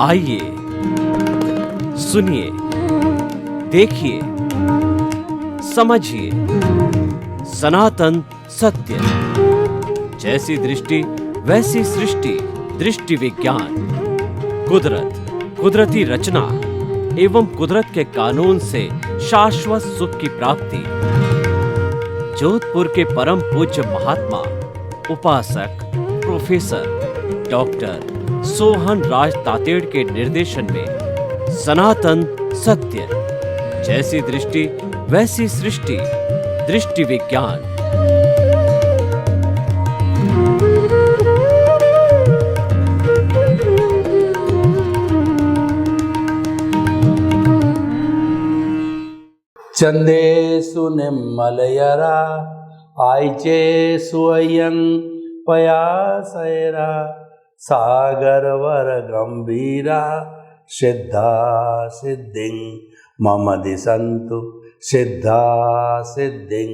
आइए, सुनिए, देखिए, समझिए सनातन सत्य। जैसी दृष्टि वैसी सृष्टि, दृष्टि विज्ञान। कुदरत, कुदरती रचना एवं कुदरत के कानून से शाश्वत सुख की प्राप्ति। जोधपुर के परम पूज्य महात्मा उपासक प्रोफेसर डॉक्टर सोहन राज तातेड़ के निर्देशन में सनातन सत्य। जैसी दृष्टि वैसी सृष्टि, दृष्टि विज्ञान। चंदेषु निम्मलयरा आयचेषु अयं पयासैरा सागरवर गंभीरा सिद्धा सिद्धिं मम दिशन्तु सिद्धा सिद्धिं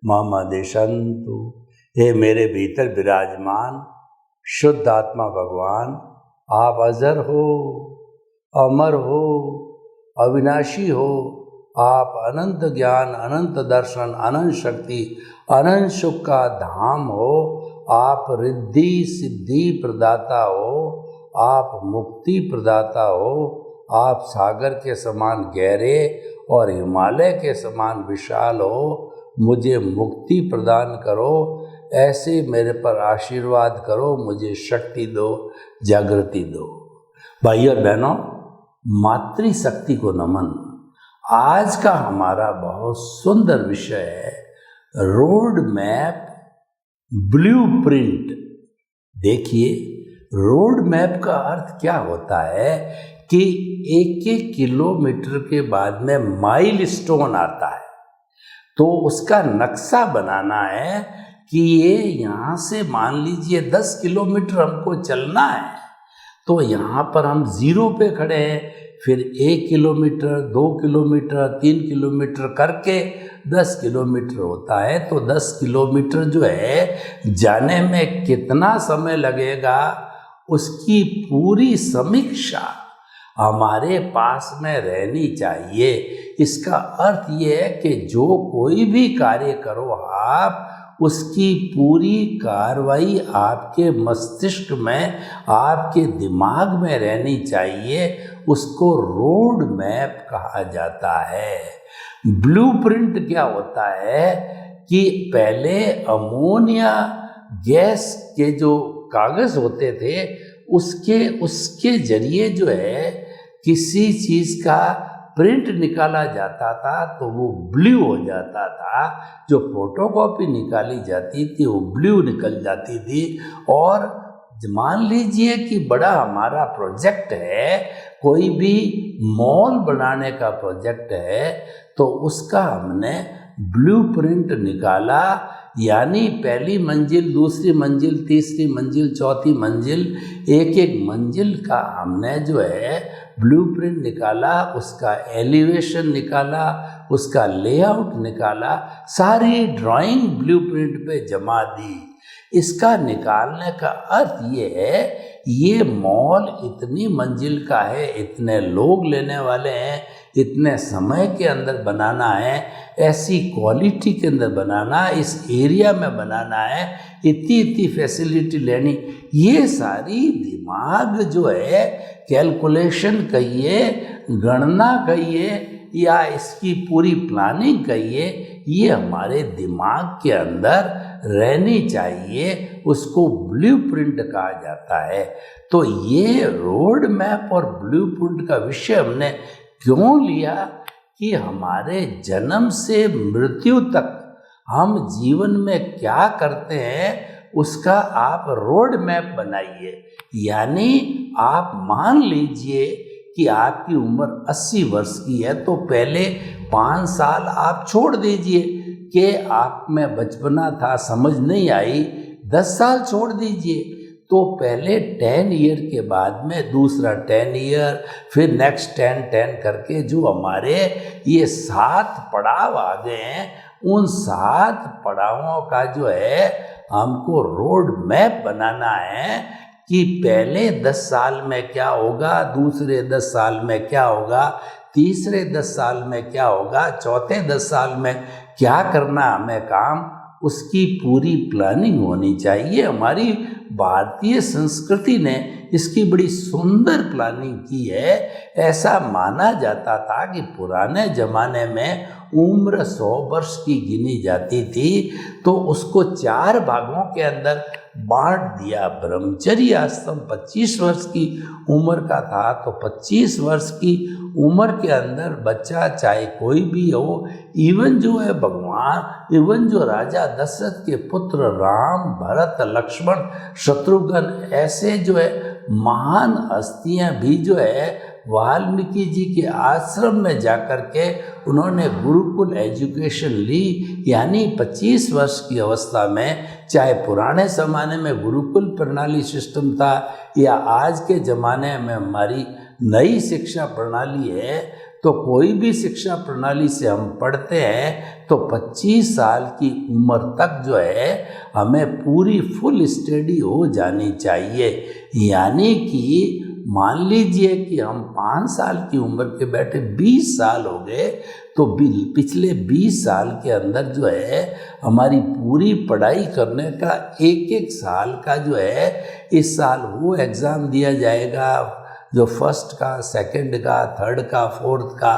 मम दिशन्तु। हे मेरे भीतर विराजमान शुद्ध आत्मा भगवान, आप अजर हो, अमर हो, अविनाशी हो। आप अनंत ज्ञान, अनंत दर्शन, अनंत शक्ति, अनंत सुख का धाम हो। आप रिद्धि सिद्धि प्रदाता हो, आप मुक्ति प्रदाता हो। आप सागर के समान गहरे और हिमालय के समान विशाल हो। मुझे मुक्ति प्रदान करो, ऐसे मेरे पर आशीर्वाद करो, मुझे शक्ति दो, जागृति दो। भाइयों और बहनों, मातृशक्ति को नमन। आज का हमारा बहुत सुंदर विषय है रोड मैप, ब्लूप्रिंट। देखिए, रोड मैप का अर्थ क्या होता है कि एक एक किलोमीटर के बाद में माइलस्टोन आता है, तो उसका नक्शा बनाना है कि ये यहाँ से मान लीजिए 10 किलोमीटर हमको चलना है, तो यहाँ पर हम 0 पे खड़े हैं, फिर 1 किलोमीटर, 2 किलोमीटर, 3 किलोमीटर करके 10 किलोमीटर होता है। तो 10 किलोमीटर जो है जाने में कितना समय लगेगा, उसकी पूरी समीक्षा हमारे पास में रहनी चाहिए। इसका अर्थ ये है कि जो कोई भी कार्य करो आप, उसकी पूरी कार्रवाई आपके मस्तिष्क में, आपके दिमाग में रहनी चाहिए। उसको रोड मैप कहा जाता है। ब्लूप्रिंट क्या होता है कि पहले अमोनिया गैस के जो कागज होते थे, उसके जरिए जो है किसी चीज़ का प्रिंट निकाला जाता था तो वो ब्लू हो जाता था। जो फोटोकॉपी निकाली जाती थी वो ब्लू निकल जाती थी। और मान लीजिए कि बड़ा हमारा प्रोजेक्ट है, कोई भी मॉल बनाने का प्रोजेक्ट है, तो उसका हमने ब्लूप्रिंट निकाला। यानी पहली मंजिल, दूसरी मंजिल, तीसरी मंजिल, चौथी मंजिल, एक एक मंजिल का हमने जो है ब्लूप्रिंट निकाला, उसका एलिवेशन निकाला, उसका लेआउट निकाला, सारी ड्राइंग ब्लूप्रिंट पे जमा दी। इसका निकालने का अर्थ ये है, ये मॉल इतनी मंजिल का है, इतने लोग लेने वाले हैं, इतने समय के अंदर बनाना है, ऐसी क्वालिटी के अंदर बनाना, इस एरिया में बनाना है, इतनी फैसिलिटी लेनी। ये सारी दिमाग जो है, कैलकुलेशन कहिए, गणना कहिए, या इसकी पूरी प्लानिंग कहिए, ये हमारे दिमाग के अंदर रहनी चाहिए। उसको ब्लूप्रिंट कहा जाता है। तो ये रोड मैप और ब्लूप्रिंट का विषय हमने क्यों लिया कि हमारे जन्म से मृत्यु तक हम जीवन में क्या करते हैं, उसका आप रोड मैप बनाइए। यानी आप मान लीजिए कि आपकी उम्र 80 वर्ष की है, तो पहले 5 साल आप छोड़ दीजिए कि आप में बचपना था, समझ नहीं आई। 10 साल छोड़ दीजिए, तो पहले 10 ईयर के बाद में दूसरा 10 ईयर, फिर नेक्स्ट 10 करके जो हमारे ये 7 पड़ाव आ गए हैं, उन 7 पड़ावों का जो है हमको रोड मैप बनाना है कि पहले 10 साल में क्या होगा, दूसरे 10 साल में क्या होगा, तीसरे 10 साल में क्या होगा, चौथे 10 साल में क्या करना हमें काम, उसकी पूरी प्लानिंग होनी चाहिए। हमारी भारतीय संस्कृति ने इसकी बड़ी सुंदर प्लानिंग की है। ऐसा माना जाता था कि पुराने ज़माने में उम्र 100 वर्ष की गिनी जाती थी, तो उसको 4 भागों के अंदर बांट दिया। ब्रह्मचर्य आश्रम 25 वर्ष की उम्र का था, तो 25 वर्ष की उम्र के अंदर बच्चा चाहे कोई भी हो, इवन जो है भगवान, इवन जो राजा दशरथ के पुत्र राम, भरत, लक्ष्मण, शत्रुघ्न, ऐसे जो है महान हस्तियां भी जो है वाल्मीकि जी के आश्रम में जाकर के उन्होंने गुरुकुल एजुकेशन ली। यानी 25 वर्ष की अवस्था में, चाहे पुराने ज़माने में गुरुकुल प्रणाली सिस्टम था या आज के ज़माने में हमारी नई शिक्षा प्रणाली है, तो कोई भी शिक्षा प्रणाली से हम पढ़ते हैं तो 25 साल की उम्र तक जो है हमें पूरी फुल स्टडी हो जानी चाहिए। यानी कि मान लीजिए कि हम 5 साल की उम्र के बैठे 20 साल हो गए, तो पिछले 20 साल के अंदर जो है हमारी पूरी पढ़ाई करने का एक एक साल का जो है, इस साल वो एग्ज़ाम दिया जाएगा जो फर्स्ट का, सेकंड का, थर्ड का, फोर्थ का,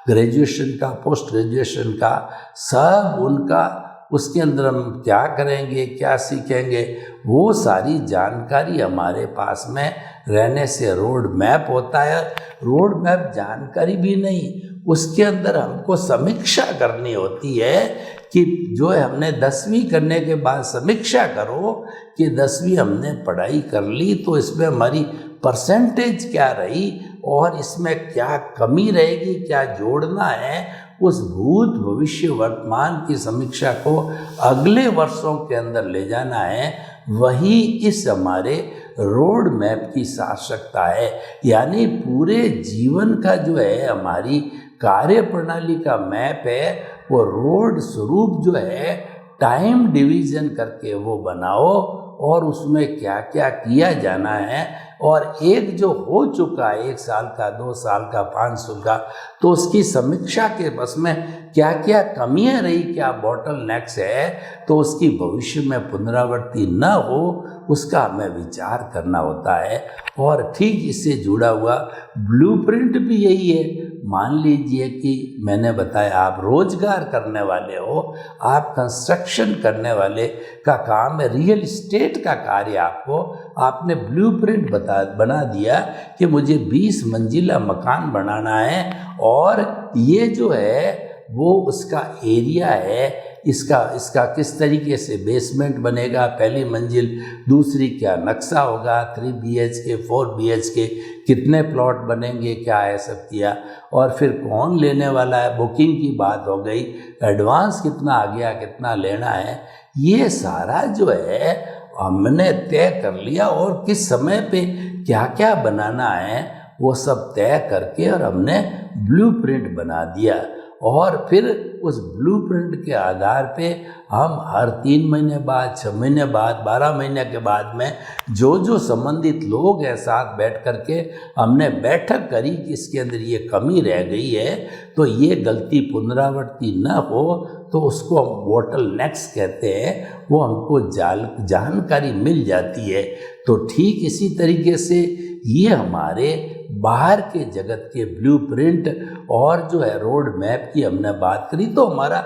ग्रेजुएशन का, पोस्ट ग्रेजुएशन का, सब उनका उसके अंदर हम क्या करेंगे, क्या सीखेंगे, वो सारी जानकारी हमारे पास में रहने से रोड मैप होता है। रोड मैप जानकारी भी नहीं, उसके अंदर हमको समीक्षा करनी होती है कि जो है हमने 10वीं करने के बाद समीक्षा करो कि 10वीं हमने पढ़ाई कर ली, तो इसमें हमारी परसेंटेज क्या रही और इसमें क्या कमी रहेगी, क्या जोड़ना है। उस भूत भविष्य वर्तमान की समीक्षा को अगले वर्षों के अंदर ले जाना है, वही इस हमारे रोड मैप की सार्थकता है। यानी पूरे जीवन का जो है हमारी कार्य प्रणाली का मैप है, वो रोड स्वरूप जो है टाइम डिवीजन करके वो बनाओ और उसमें क्या क्या किया जाना है। और एक जो हो चुका है 1 साल का, 2 साल का, 5 साल का, तो उसकी समीक्षा के बस में क्या क्या कमियां रही, क्या बॉटल नेक्स है, तो उसकी भविष्य में पुनरावृत्ति न हो, उसका हमें विचार करना होता है। और ठीक इससे जुड़ा हुआ ब्लूप्रिंट भी यही है। मान लीजिए कि मैंने बताया आप रोजगार करने वाले हो, आप कंस्ट्रक्शन करने वाले का काम है, रियल इस्टेट का कार्य आपको, आपने ब्लूप्रिंट बना दिया कि मुझे 20 मंजिला मकान बनाना है और ये जो है वो उसका एरिया है, इसका किस तरीके से बेसमेंट बनेगा, पहली मंजिल, दूसरी क्या नक्शा होगा, 3 BHK 4 BHK, कितने प्लॉट बनेंगे, क्या है, सब किया। और फिर कौन लेने वाला है, बुकिंग की बात हो गई, एडवांस कितना आ गया, कितना लेना है, ये सारा जो है हमने तय कर लिया। और किस समय पे क्या क्या बनाना है वो सब तय करके और हमने ब्लूप्रिंट बना दिया। और फिर उस ब्लूप्रिंट के आधार पे हम हर 3 महीने बाद, 6 महीने बाद, 12 महीने के बाद में जो संबंधित लोग हैं साथ बैठ करके हमने बैठक करी कि इसके अंदर ये कमी रह गई है, तो ये गलती पुनरावृत्ति न हो, तो उसको हम बॉटल नेक्स कहते हैं, वो हमको जानकारी मिल जाती है। तो ठीक इसी तरीके से ये हमारे बाहर के जगत के ब्लूप्रिंट और जो है रोड मैप की हमने बात करी, तो हमारा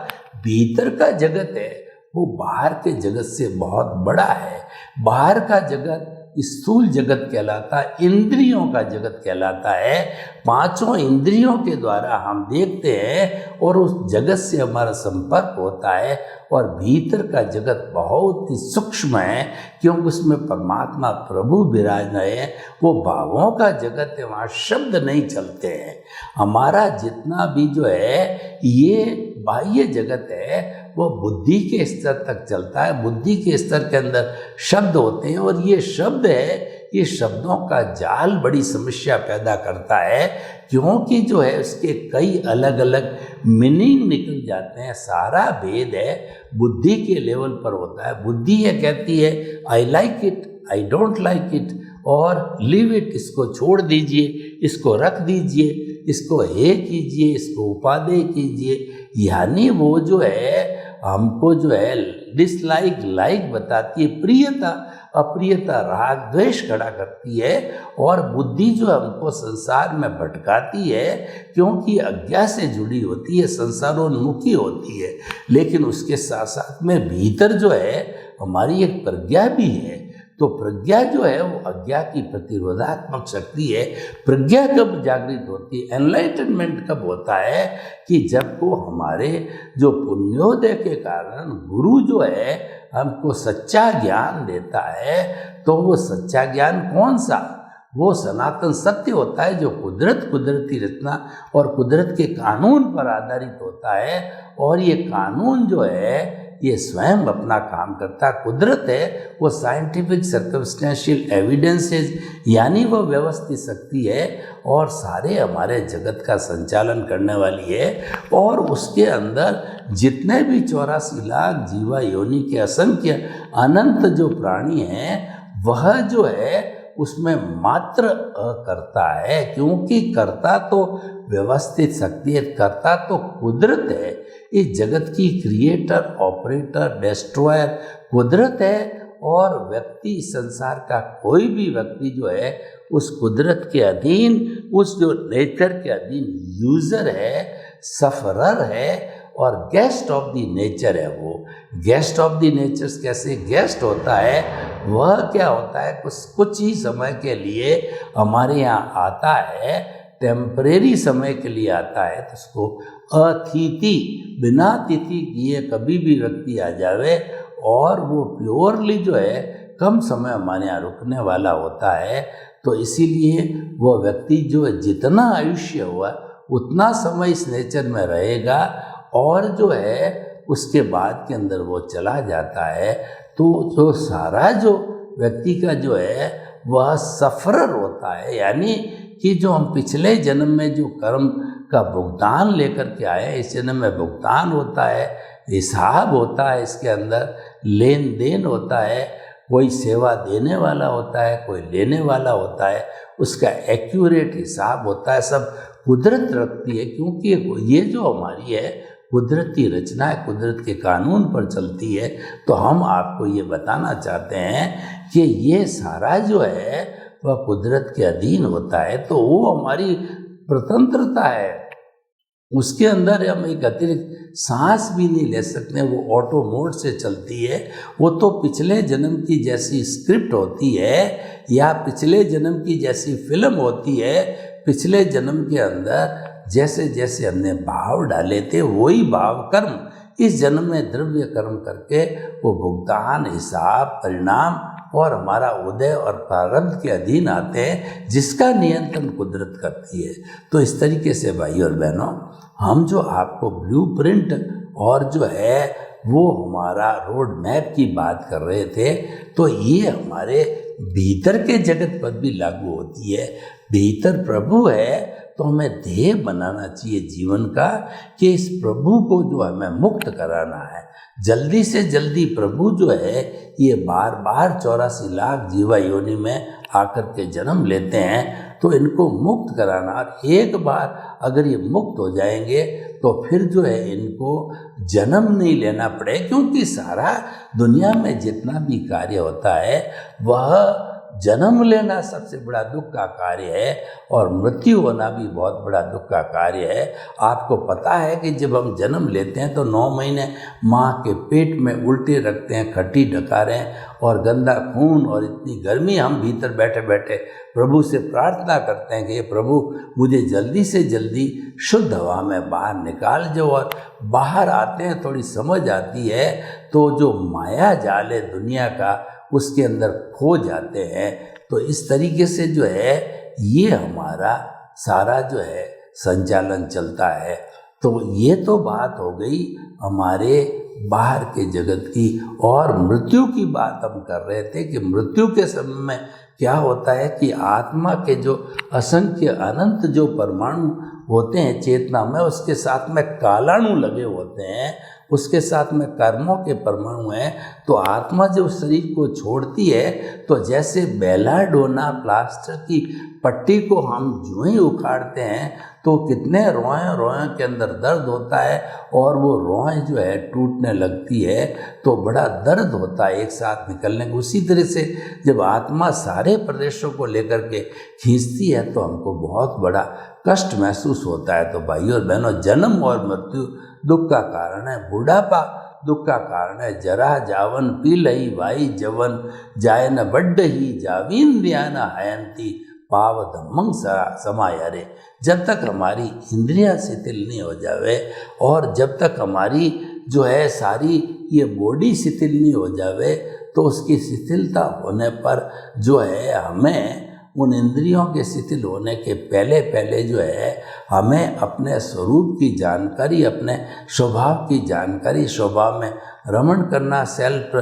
भीतर का जगत है वो बाहर के जगत से बहुत बड़ा है। बाहर का जगत स्थूल जगत कहलाता है, इंद्रियों का जगत कहलाता है। 5 इंद्रियों के द्वारा हम देखते हैं और उस जगत से हमारा संपर्क होता है। और भीतर का जगत बहुत ही सूक्ष्म है, क्योंकि उसमें परमात्मा प्रभु विराज रहे हैं। वो भावों का जगत है, वहाँ शब्द नहीं चलते हैं। हमारा जितना भी जो है ये बाह्य जगत है वो बुद्धि के स्तर तक चलता है। बुद्धि के स्तर के अंदर शब्द होते हैं और ये शब्द है, ये शब्दों का जाल बड़ी समस्या पैदा करता है, क्योंकि जो है उसके कई अलग अलग मीनिंग निकल जाते हैं। सारा भेद है बुद्धि के लेवल पर होता है। बुद्धि ये कहती है I like it, I don't like it, और लीव इट, इसको छोड़ दीजिए, इसको रख दीजिए, इसको हे कीजिए, इसको उपादेय कीजिए। यानी वो जो है हमको जो है डिसलाइक लाइक बताती है, प्रियता अप्रियता राग द्वेष खड़ा करती है, और बुद्धि जो हमको संसार में भटकाती है क्योंकि अज्ञा से जुड़ी होती है, संसारोन्मुखी होती है। लेकिन उसके साथ साथ में भीतर जो है हमारी एक प्रज्ञा भी है। तो प्रज्ञा जो है वो अज्ञा की प्रतिरोधात्मक शक्ति है। प्रज्ञा कब जागृत होती है, एनलाइटनमेंट कब होता है, कि जब को हमारे जो पुण्योदय के कारण गुरु जो है हमको सच्चा ज्ञान देता है। तो वो सच्चा ज्ञान कौन सा, वो सनातन सत्य होता है जो कुदरती रचना और कुदरत के कानून पर आधारित होता है। और ये कानून जो है ये स्वयं अपना काम करता है। कुदरत है वो साइंटिफिक सर्कमस्टेंशियल एविडेंसेस, यानी वो व्यवस्थित शक्ति है और सारे हमारे जगत का संचालन करने वाली है। और उसके अंदर जितने भी 84 लाख जीवा योनि के असंख्य अनंत जो प्राणी हैं, वह जो है उसमें मात्र करता है, क्योंकि कर्ता तो व्यवस्थित शक्ति है, कर्ता तो कुदरत है। इस जगत की क्रिएटर, ऑपरेटर, डिस्ट्रॉयर कुदरत है। और व्यक्ति, संसार का कोई भी व्यक्ति जो है उस कुदरत के अधीन, उस जो नेचर के अधीन यूजर है, सफरर है और गेस्ट ऑफ द नेचर है। वो गेस्ट ऑफ द नेचर कैसे गेस्ट होता है, वह क्या होता है, कुछ ही समय के लिए हमारे यहाँ आता है, टेम्परेरी समय के लिए आता है। तो उसको अतिथि, बिना तिथि किए कभी भी व्यक्ति आ जावे, और वो प्योरली जो है कम समय हमारे यहाँ रुकने वाला होता है। तो इसीलिए वो व्यक्ति जो है जितना आयुष्य हुआ उतना समय इस नेचर में रहेगा, और जो है उसके बाद के अंदर वो चला जाता है। तो जो सारा जो व्यक्ति का जो है वह सफरर होता है, यानी कि जो हम पिछले जन्म में जो कर्म का भुगतान लेकर के आए, इस जन्म में भुगतान होता है, हिसाब होता है, इसके अंदर लेन देन होता है, कोई सेवा देने वाला होता है, कोई लेने वाला होता है, उसका एक्यूरेट हिसाब होता है। सब कुदरत रखती है, क्योंकि ये जो हमारी है कुदरती रचना है, कुदरत के कानून पर चलती है। तो हम आपको ये बताना चाहते हैं कि ये सारा जो है वह कुदरत के अधीन होता है। तो वो हमारी स्वतंत्रता है, उसके अंदर हम एक अतिरिक्त सांस भी नहीं ले सकते, वो ऑटो मोड से चलती है। वो तो पिछले जन्म की जैसी स्क्रिप्ट होती है या पिछले जन्म की जैसी फिल्म होती है। पिछले जन्म के अंदर जैसे जैसे हमने भाव डाले थे वही भाव कर्म इस जन्म में द्रव्य कर्म करके वो भुगतान, हिसाब, परिणाम और हमारा उदय और प्रारब्ध के अधीन आते हैं, जिसका नियंत्रण कुदरत करती है। तो इस तरीके से भाई और बहनों, हम जो आपको ब्लूप्रिंट और जो है वो हमारा रोड मैप की बात कर रहे थे, तो ये हमारे भीतर के जगत पर भी लागू होती है। भीतर प्रभु है तो हमें ध्येय बनाना चाहिए जीवन का कि इस प्रभु को जो हमें मुक्त कराना है। जल्दी से जल्दी प्रभु जो है ये बार बार 84 लाख जीवा योनि में आकर के जन्म लेते हैं, तो इनको मुक्त कराना। और एक बार अगर ये मुक्त हो जाएंगे तो फिर जो है इनको जन्म नहीं लेना पड़े, क्योंकि सारा दुनिया में जितना भी कार्य होता है वह जन्म लेना सबसे बड़ा दुख का कार्य है, और मृत्यु होना भी बहुत बड़ा दुख का कार्य है। आपको पता है कि जब हम जन्म लेते हैं तो 9 महीने माँ के पेट में उल्टे रखते हैं, खट्टी डकारें और गंदा खून और इतनी गर्मी, हम भीतर बैठे बैठे प्रभु से प्रार्थना करते हैं कि ये प्रभु मुझे जल्दी से जल्दी शुद्ध हवा में बाहर निकाल जाओ। और बाहर आते हैं थोड़ी समझ आती है, तो जो माया जाल है दुनिया का उसके अंदर खो जाते हैं। तो इस तरीके से जो है ये हमारा सारा जो है संचालन चलता है। तो ये तो बात हो गई हमारे बाहर के जगत की, और मृत्यु की बात हम कर रहे थे कि मृत्यु के समय में क्या होता है कि आत्मा के जो असंख्य अनंत जो परमाणु होते हैं चेतना में, उसके साथ में कालाणु लगे होते हैं, उसके साथ में कर्मों के परमाणु हैं। तो आत्मा जब शरीर को छोड़ती है तो जैसे बेलाडोना प्लास्टर की पट्टी को हम जो ही उखाड़ते हैं तो कितने रोए रोए के अंदर दर्द होता है और वो रोए जो है टूटने लगती है तो बड़ा दर्द होता है एक साथ निकलने को। उसी तरह से जब आत्मा सारे प्रदेशों को लेकर के खींचती है तो हमको बहुत बड़ा कष्ट महसूस होता है। तो भाइयों और बहनों, जन्म और मृत्यु दुख का कारण है, बुढ़ापा दुख का कारण है, जरा जावन पीलई वाई जवन जाय न बड्ड ही जावीन्द्रिया न हयंती पाव धम्मंग समायारे। जब तक हमारी इंद्रियां शिथिल नहीं हो जावे और जब तक हमारी जो है सारी ये बॉडी शिथिल नहीं हो जावे तो उसकी शिथिलता होने पर जो है हमें उन इंद्रियों के शिथिल होने के पहले पहले जो है हमें अपने स्वरूप की जानकारी, अपने स्वभाव की जानकारी, स्वभाव में रमण करना, सेल्फ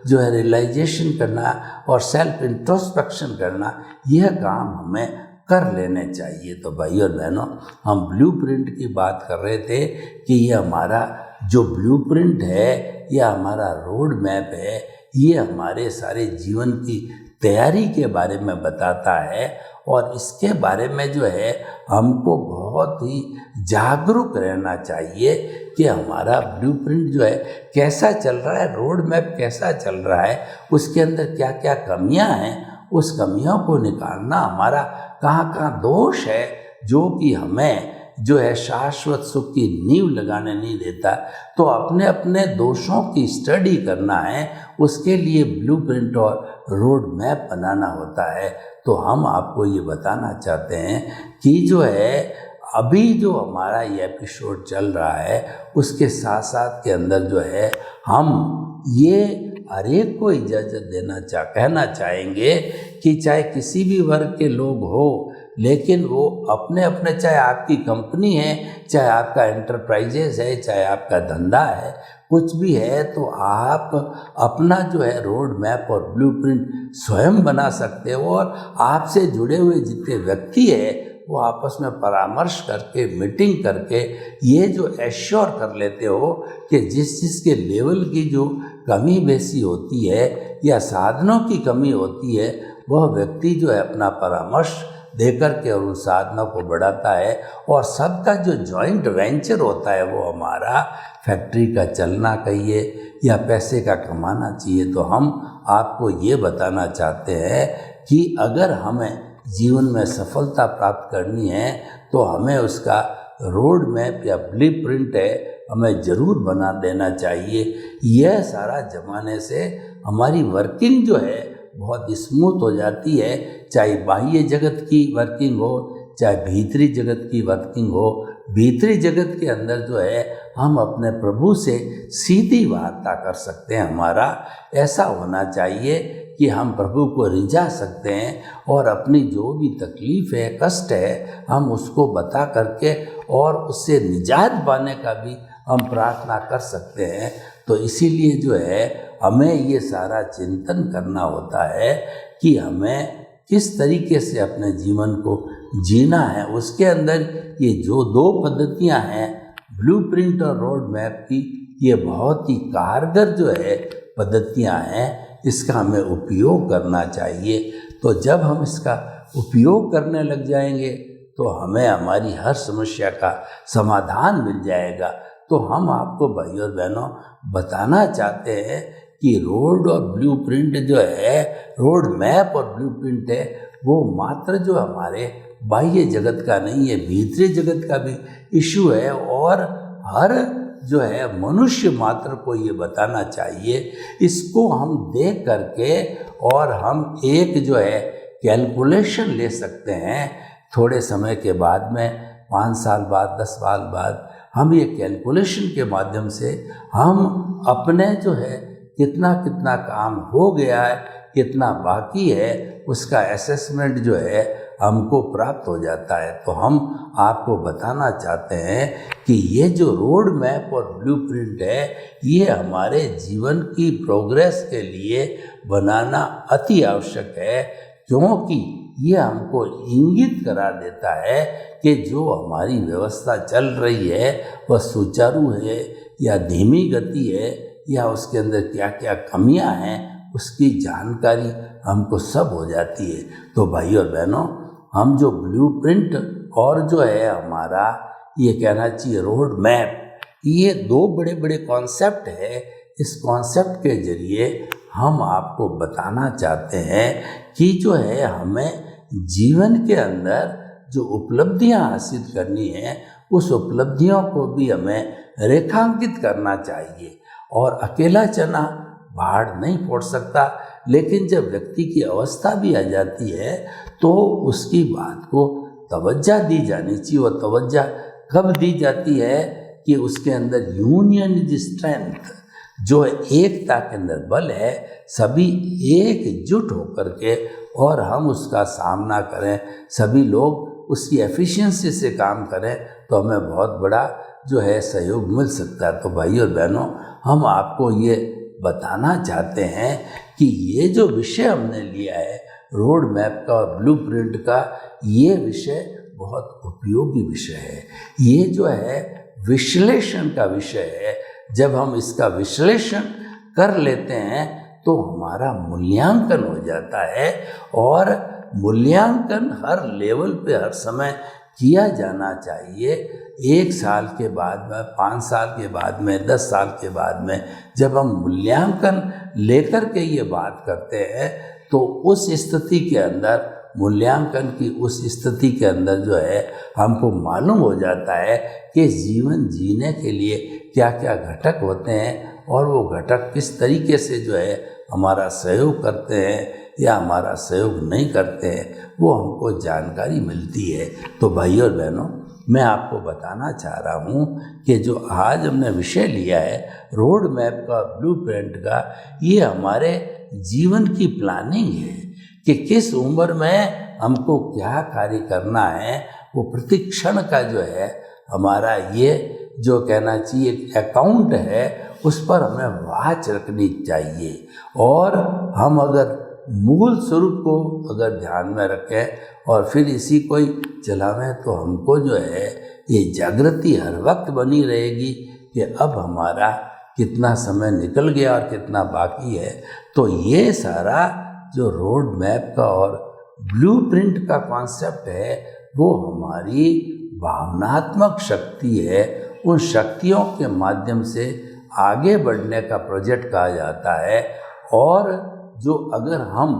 जो है रियलाइजेशन करना और सेल्फ इंट्रोस्पेक्शन करना, यह काम हमें कर लेने चाहिए। तो भाई और बहनों, हम ब्लूप्रिंट की बात कर रहे थे कि ये हमारा जो ब्लूप्रिंट है, यह हमारा रोड मैप है, ये हमारे सारे जीवन की तैयारी के बारे में बताता है और इसके बारे में जो है हमको बहुत ही जागरूक रहना चाहिए कि हमारा ब्लूप्रिंट जो है कैसा चल रहा है, रोड मैप कैसा चल रहा है, उसके अंदर क्या क्या कमियां हैं, उस कमियों को निकालना, हमारा कहाँ कहाँ दोष है जो कि हमें जो है शाश्वत सुख की नींव लगाने नहीं देता। तो अपने अपने दोषों की स्टडी करना है, उसके लिए ब्लूप्रिंट और रोड मैप बनाना होता है। तो हम आपको ये बताना चाहते हैं कि जो है अभी जो हमारा ये एपिसोड चल रहा है उसके साथ साथ के अंदर जो है हम ये हर एक को इजाज़त कहना चाहेंगे कि चाहे किसी भी वर्ग के लोग हो, लेकिन वो अपने अपने, चाहे आपकी कंपनी है, चाहे आपका एंटरप्राइजेस है, चाहे आपका धंधा है, कुछ भी है, तो आप अपना जो है रोड मैप और ब्लूप्रिंट स्वयं बना सकते हो और आपसे जुड़े हुए जितने व्यक्ति है वो आपस में परामर्श करके, मीटिंग करके ये जो एश्योर कर लेते हो कि जिस के लेवल की जो कमी बेसी होती है या साधनों की कमी होती है, वह व्यक्ति जो है अपना परामर्श देकर के और उस साधनों को बढ़ाता है और सबका जो जॉइंट वेंचर होता है वो हमारा फैक्ट्री का चलना कहिए या पैसे का कमाना चाहिए। तो हम आपको ये बताना चाहते हैं कि अगर हमें जीवन में सफलता प्राप्त करनी है तो हमें उसका रोड मैप या ब्लूप्रिंट है हमें ज़रूर बना देना चाहिए। यह सारा जमाने से हमारी वर्किंग जो है बहुत स्मूथ हो जाती है, चाहे बाह्य जगत की वर्किंग हो, चाहे भीतरी जगत की वर्किंग हो। भीतरी जगत के अंदर जो है हम अपने प्रभु से सीधी वार्ता कर सकते हैं। हमारा ऐसा होना चाहिए कि हम प्रभु को रिझा सकते हैं और अपनी जो भी तकलीफ़ है, कष्ट है, हम उसको बता करके और उससे निजात पाने का भी हम प्रार्थना कर सकते हैं। तो इसीलिए जो है हमें ये सारा चिंतन करना होता है कि हमें किस तरीके से अपने जीवन को जीना है। उसके अंदर ये जो दो पद्धतियां हैं, ब्लूप्रिंट और रोड मैप की, ये बहुत ही कारगर जो है पद्धतियां हैं, इसका हमें उपयोग करना चाहिए। तो जब हम इसका उपयोग करने लग जाएंगे तो हमें हमारी हर समस्या का समाधान मिल जाएगा। तो हम आपको भाई और बहनों बताना चाहते हैं कि रोड और ब्लूप्रिंट जो है, रोड मैप और ब्लूप्रिंट है, वो मात्र जो हमारे बाह्य जगत का नहीं है, भीतरी जगत का भी इशू है और हर जो है मनुष्य मात्र को ये बताना चाहिए। इसको हम देख करके और हम एक जो है कैलकुलेशन ले सकते हैं। थोड़े समय के बाद में 5 साल बाद, 10 साल बाद हम ये कैलकुलेशन के माध्यम से हम अपने जो है कितना कितना काम हो गया है, कितना बाकी है, उसका असेसमेंट जो है हमको प्राप्त हो जाता है। तो हम आपको बताना चाहते हैं कि ये जो रोड मैप और ब्लूप्रिंट है, ये हमारे जीवन की प्रोग्रेस के लिए बनाना अति आवश्यक है, क्योंकि ये हमको इंगित करा देता है कि जो हमारी व्यवस्था चल रही है वह सुचारू है या धीमी गति है या उसके अंदर क्या क्या कमियां हैं उसकी जानकारी हमको सब हो जाती है। तो भाई और बहनों, हम जो ब्लूप्रिंट और जो है हमारा ये कहना चाहिए रोड मैप, ये दो बड़े बड़े कॉन्सेप्ट है। इस कॉन्सेप्ट के जरिए हम आपको बताना चाहते हैं कि जो है हमें जीवन के अंदर जो उपलब्धियां हासिल करनी है उस उपलब्धियों को भी हमें रेखांकित करना चाहिए। और अकेला चना पहाड़ नहीं फोड़ सकता, लेकिन जब व्यक्ति की अवस्था भी आ जाती है तो उसकी बात को तवज्जो दी जानी चाहिए। और तवज्जो कब दी जाती है कि उसके अंदर यूनियन इज स्ट्रेंथ, जो एकता के अंदर बल है, सभी एकजुट होकर के और हम उसका सामना करें, सभी लोग उसकी एफिशिएंसी से काम करें तो हमें बहुत बड़ा जो है सहयोग मिल सकता है। तो भाई और बहनों, हम आपको ये बताना चाहते हैं कि ये जो विषय हमने लिया है रोड मैप का और ब्लूप्रिंट का, ये विषय बहुत उपयोगी विषय है। ये जो है विश्लेषण का विषय है। जब हम इसका विश्लेषण कर लेते हैं तो हमारा मूल्यांकन हो जाता है। और मूल्यांकन हर लेवल पे हर समय किया जाना चाहिए। 1 साल के बाद में, 5 साल के बाद में, 10 साल के बाद में जब हम मूल्यांकन लेकर के ये बात करते हैं तो उस स्थिति के अंदर, मूल्यांकन की उस स्थिति के अंदर जो है हमको मालूम हो जाता है कि जीवन जीने के लिए क्या क्या घटक होते हैं और वो घटक किस तरीके से जो है हमारा सहयोग करते हैं या हमारा सहयोग नहीं करते हैं, वो हमको जानकारी मिलती है। तो भाई और बहनों, मैं आपको बताना चाह रहा हूँ कि जो आज हमने विषय लिया है रोड मैप का, ब्लूप्रिंट का, ये हमारे जीवन की प्लानिंग है कि किस उम्र में हमको क्या कार्य करना है। वो प्रतिक्षण का जो है हमारा ये जो कहना चाहिए अकाउंट है, उस पर हमें वाच रखनी चाहिए। और हम अगर मूल स्वरूप को अगर ध्यान में रखें और फिर इसी को ही चलावें तो हमको जो है ये जागृति हर वक्त बनी रहेगी कि अब हमारा कितना समय निकल गया और कितना बाकी है। तो ये सारा जो रोड मैप का और ब्लूप्रिंट का कॉन्सेप्ट है वो हमारी भावनात्मक शक्ति है। उन शक्तियों के माध्यम से आगे बढ़ने का प्रोजेक्ट कहा जाता है। और जो अगर हम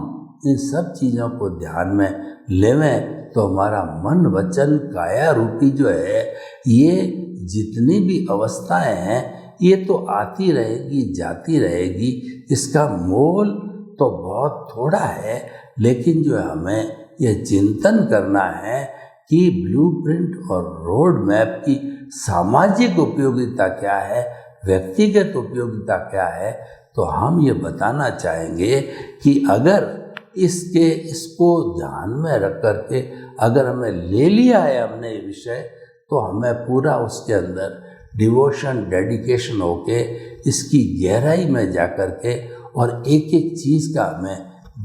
इन सब चीज़ों को ध्यान में लेवें तो हमारा मन वचन काया रूपी जो है ये जितनी भी अवस्थाएं हैं ये तो आती रहेगी जाती रहेगी। इसका मोल तो बहुत थोड़ा है, लेकिन जो है हमें यह चिंतन करना है कि ब्लूप्रिंट और रोड मैप की सामाजिक उपयोगिता क्या है, व्यक्तिगत उपयोगिता क्या है। तो हम ये बताना चाहेंगे कि अगर इसको ध्यान में रख करके अगर हमें ले लिया है हमने ये विषय, तो हमें पूरा उसके अंदर डिवोशन, डेडिकेशन होके इसकी गहराई में जा कर के और एक एक चीज़ का हमें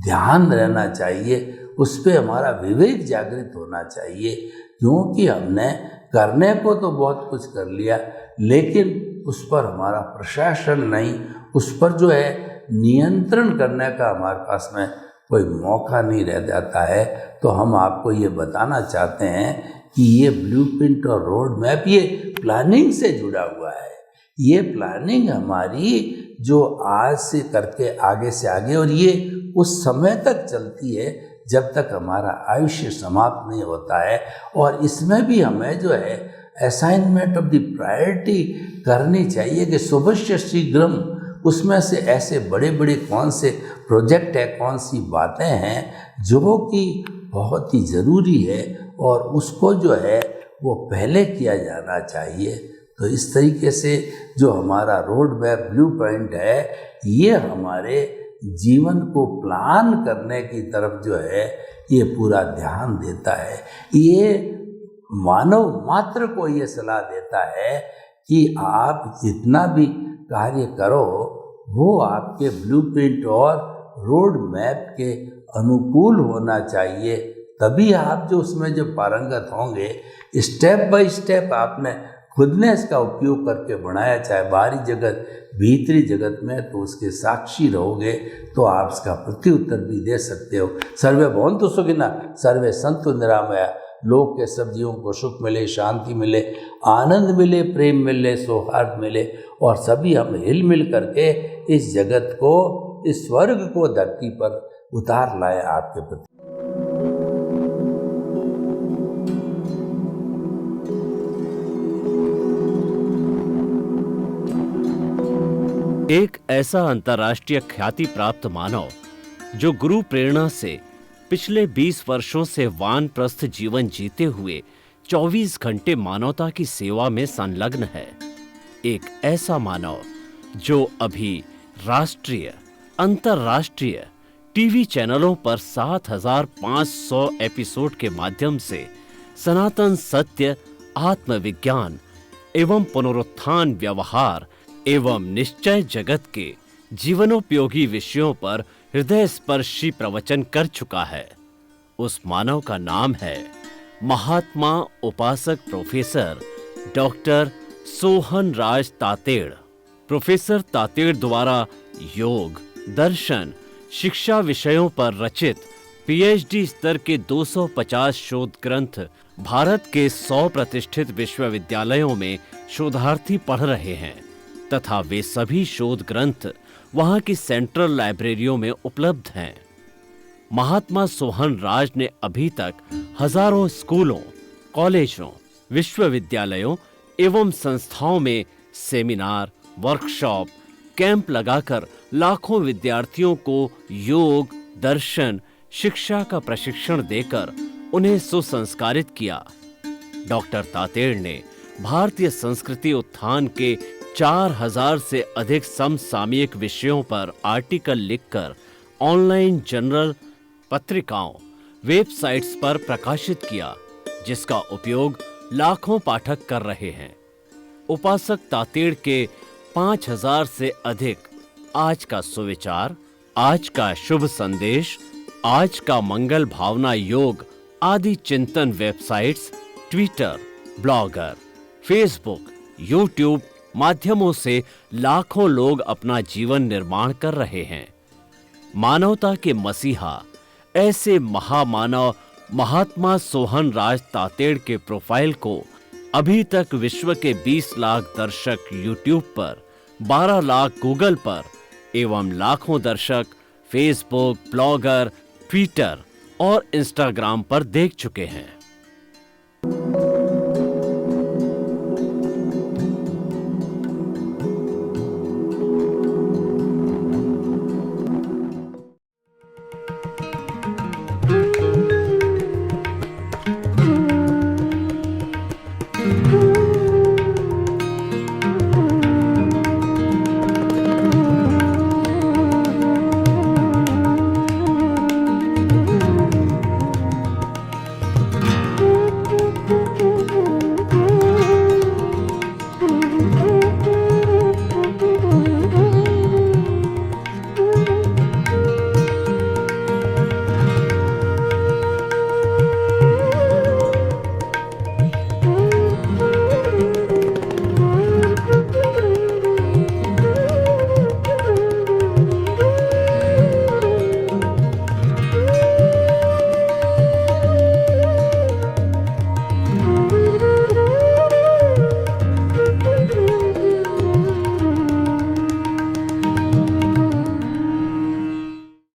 ध्यान रहना चाहिए, उस पर हमारा विवेक जागृत होना चाहिए। क्योंकि हमने करने को तो बहुत कुछ कर लिया, लेकिन उस पर हमारा प्रशासन नहीं, उस पर जो है नियंत्रण करने का हमारे पास में कोई मौका नहीं रह जाता है। तो हम आपको ये बताना चाहते हैं कि ये ब्लूप्रिंट और रोड मैप ये प्लानिंग से जुड़ा हुआ है। ये प्लानिंग हमारी जो आज से करके आगे से आगे, और ये उस समय तक चलती है जब तक हमारा आयुष्य समाप्त नहीं होता है। और इसमें भी हमें जो है असाइनमेंट ऑफ द प्रायोरिटी करनी चाहिए कि शुभस्य शीघ्रम, उसमें से ऐसे बड़े बड़े कौन से प्रोजेक्ट है, कौन सी बातें हैं जो कि बहुत ही ज़रूरी है और उसको जो है वो पहले किया जाना चाहिए। तो इस तरीके से जो हमारा रोड मैप ब्लूप्रिंट है ये हमारे जीवन को प्लान करने की तरफ जो है ये पूरा ध्यान देता है। ये मानव मात्र को ये सलाह देता है कि आप जितना भी कार्य करो वो आपके ब्लूप्रिंट और रोड मैप के अनुकूल होना चाहिए। तभी आप जो उसमें जो पारंगत होंगे, स्टेप बाय स्टेप आपने खुद ने इसका उपयोग करके बनाया, चाहे बाहरी जगत भीतरी जगत में, तो उसके साक्षी रहोगे तो आप इसका प्रत्युत्तर भी दे सकते हो। सर्वे भवन्तु सुखिनः, सर्वे सन्तु निरामया। लोक के सब जीवों को सुख मिले, शांति मिले, आनंद मिले, प्रेम मिले, सौहार्द मिले, और सभी हम हिल मिल करके इस जगत को, इस स्वर्ग को धरती पर उतार लाए आपके प्रति। एक ऐसा अंतर्राष्ट्रीय ख्याति प्राप्त मानव जो गुरु प्रेरणा से पिछले 20 वर्षों से वानप्रस्थ जीवन जीते हुए 24 घंटे मानवता की सेवा में संलग्न है। एक ऐसा मानव जो अभी राष्ट्रीय, अंतर्राष्ट्रीय टीवी चैनलों पर 7,500 एपिसोड के माध्यम से सनातन सत्य, आत्मविज्ञान एवं पुनरुत्थान, व्यवहार एवं निश्चय जगत के जीवनोपयोगी विषयों पर हृदय स्पर्शी प्रवचन कर चुका है। उस मानव का नाम है महात्मा उपासक प्रोफेसर डॉक्टर सोहन राज तातेड़। प्रोफेसर तातेड़ द्वारा योग, दर्शन, शिक्षा विषयों पर रचित पीएचडी स्तर के 250 शोध ग्रंथ भारत के 100 प्रतिष्ठित विश्वविद्यालयों में शोधार्थी पढ़ रहे हैं तथा वे सभी शोध ग्रंथ वहां की सेंट्रल लाइब्रेरियों में उपलब्ध हैं। महात्मा सोहन राज ने अभी तक हजारों स्कूलों, कॉलेजों, विश्वविद्यालयों एवं संस्थाओं में सेमिनार, वर्कशॉप, कैंप लगाकर लाखों विद्यार्थियों को योग, दर्शन, शिक्षा का प्रशिक्षण देकर उन्हें सुसंस्कारित किया। डॉक्टर तातेड़ ने भारतीय संस्कृति उत्थान के 4000 से अधिक समसामयिक विषयों पर आर्टिकल लिखकर ऑनलाइन जर्नल, पत्रिकाओं, वेबसाइट्स पर प्रकाशित किया, जिसका उपयोग लाखों पाठक कर रहे हैं। उपासक तातेड़ के 5000 से अधिक आज का सुविचार, आज का शुभ संदेश, आज का मंगल भावना योग आदि चिंतन websites, Twitter, blogger, Facebook, YouTube माध्यमों से लाखों लोग अपना जीवन निर्माण कर रहे हैं। मानवता के मसीहा ऐसे महामानव महात्मा सोहन राज तातेड़ के प्रोफाइल को अभी तक विश्व के 20 लाख दर्शक यूट्यूब पर, 12 लाख गूगल पर एवं लाखों दर्शक फेसबुक, ब्लॉगर, ट्विटर और इंस्टाग्राम पर देख चुके हैं।